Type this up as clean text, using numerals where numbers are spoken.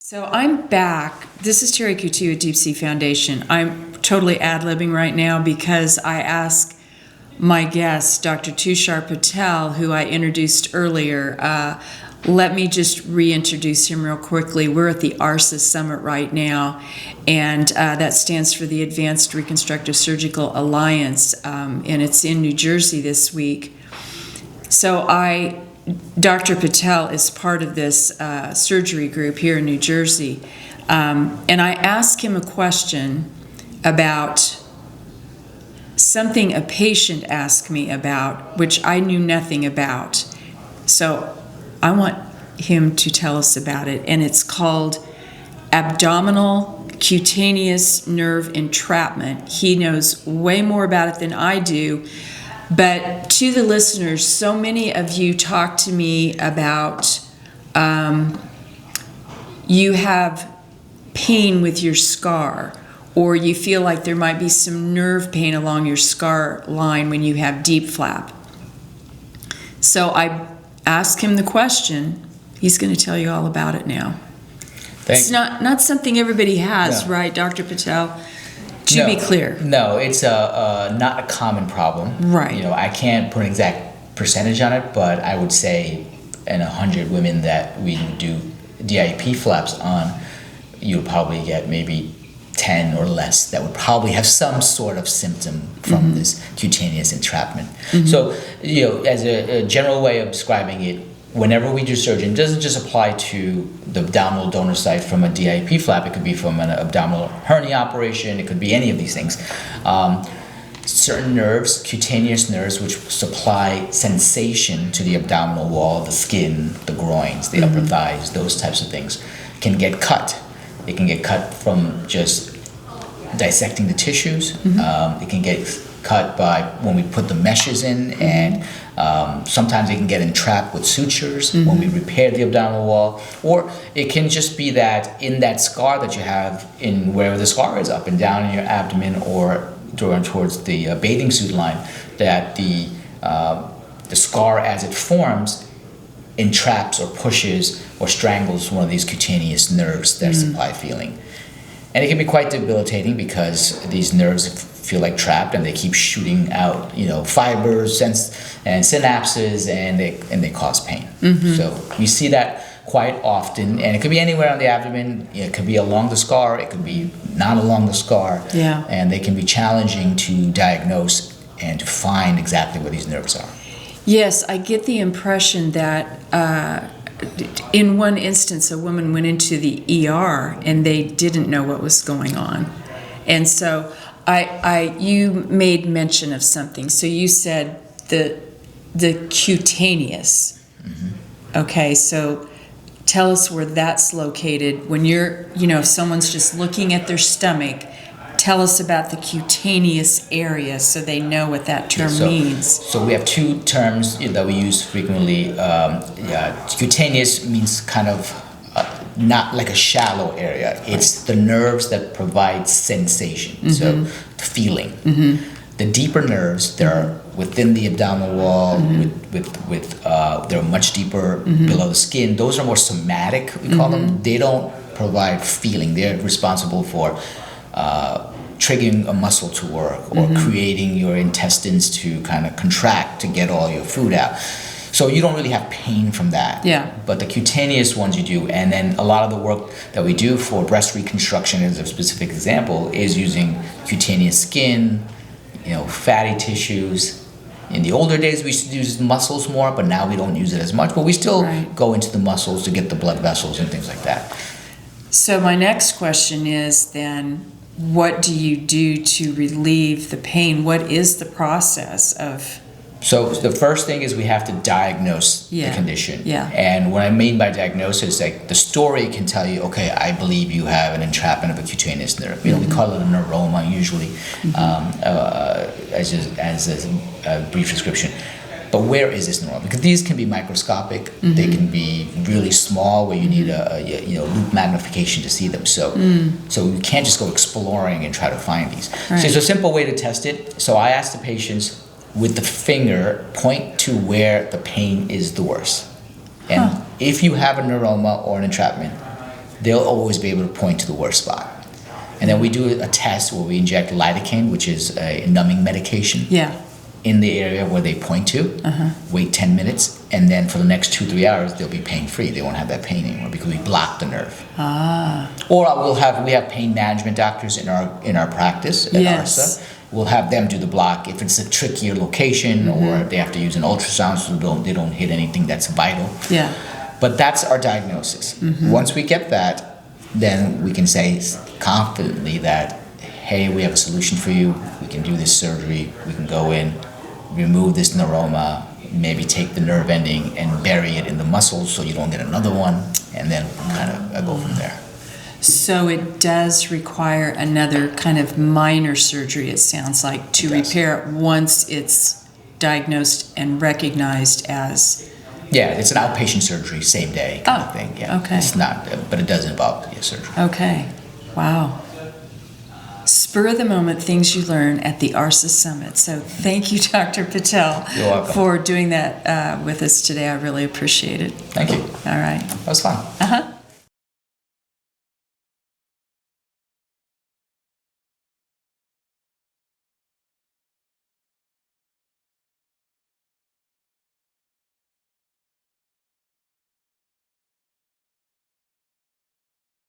So I'm back. This is Terry Coutu at Deep Sea Foundation. I'm totally ad-libbing right now because I asked my guest, Dr. Tushar Patel, who I introduced earlier. Let me just reintroduce him real quickly. We're at the ARSA Summit right now, and that stands for the Advanced Reconstructive Surgical Alliance, and it's in New Jersey this week. So Dr. Patel is part of this surgery group here in New Jersey, and I asked him a question about something a patient asked me about, which I knew nothing about. So I want him to tell us about it, and it's called Abdominal Cutaneous Nerve Entrapment. He knows way more about it than I do. But to the listeners, so many of you talk to me about you have pain with your scar, or you feel like there might be some nerve pain along your scar line when you have deep flap. So I asked him the question. He's going to tell you all about it now. It's not something everybody has, no. Right, Dr. Patel? To be clear. No, it's not a common problem. Right. You know, I can't put an exact percentage on it, but I would say in 100 women that we do DIP flaps on, you would probably get maybe 10 or less that would probably have some sort of symptom from this cutaneous entrapment. So, you know, as a general way of describing it, whenever we do surgery, it doesn't just apply to the abdominal donor site from a DIP flap. It could be from an abdominal hernia operation. It could be any of these things. Certain nerves, cutaneous nerves, which supply sensation to the abdominal wall, the skin, the groins, the upper thighs, those types of things, can get cut. It can get cut from just dissecting the tissues. It can get cut by when we put the meshes in, and sometimes it can get entrapped with sutures when we repair the abdominal wall, or it can just be that in that scar that you have in wherever the scar is, up and down in your abdomen or towards the bathing suit line, that the scar as it forms entraps or pushes or strangles one of these cutaneous nerves that supply feeling. And it can be quite debilitating because these nerves feel like trapped and they keep shooting out, you know, fibers and synapses, and they cause pain. So we see that quite often, and it could be anywhere on the abdomen. It could be along the scar, it could be not along the scar, and they can be challenging to diagnose and to find exactly where these nerves are. Yes, I get the impression that in one instance, a woman went into the ER and they didn't know what was going on. And so you made mention of something. So you said the cutaneous. Okay, so tell us where that's located. When you're, you know, if someone's just looking at their stomach, tell us about the cutaneous area so they know what that term means. So we have two terms that we use frequently. Cutaneous means kind of not like a shallow area. It's the nerves that provide sensation, so feeling. The deeper nerves, they're within the abdominal wall, they're much deeper below the skin. Those are more somatic, we call them. They don't provide feeling. They're responsible for triggering a muscle to work, or creating your intestines to kind of contract to get all your food out. So you don't really have pain from that. But the cutaneous ones you do, and then a lot of the work that we do for breast reconstruction, as a specific example, is using cutaneous skin, you know, fatty tissues. In the older days, we used to use muscles more, but now we don't use it as much. But we still go into the muscles to get the blood vessels and things like that. So my next question is then, what do you do to relieve the pain? What is the process of? So the first thing is we have to diagnose the condition. And what I mean by diagnosis, like the story can tell you, okay, I believe you have an entrapment of a cutaneous nerve. You know, we call it a neuroma usually, as a brief description. But where is this neuroma? Because these can be microscopic. They can be really small, where you need a loop magnification to see them. So you can't just go exploring and try to find these. So there's a simple way to test it. So I ask the patients, with the finger, point to where the pain is the worst. And if you have a neuroma or an entrapment, they'll always be able to point to the worst spot. And then we do a test where we inject lidocaine, which is a numbing medication, Yeah. in the area where they point to, wait 10 minutes, and then for the next 2-3 hours, they'll be pain-free. They won't have that pain anymore because we block the nerve. Or we have pain management doctors in our practice at Yes. ARSA. We'll have them do the block if it's a trickier location or they have to use an ultrasound so they don't hit anything that's vital. Yeah. But that's our diagnosis. Once we get that, then we can say confidently that, hey, we have a solution for you. We can do this surgery. We can go in, remove this neuroma, maybe take the nerve ending and bury it in the muscles so you don't get another one, and then kind of go from there. So it does require another kind of minor surgery, it sounds like, to repair it once it's diagnosed and recognized as... Yeah, it's an outpatient surgery, same day kind of thing. Yeah. Okay. It's not, but it does involve surgery. Okay. Wow. Spur of the moment things you learn at the ARSA Summit. So thank you, Dr. Patel, You're welcome. for doing that with us today. I really appreciate it. Thank you. All right. That was fun. Uh-huh.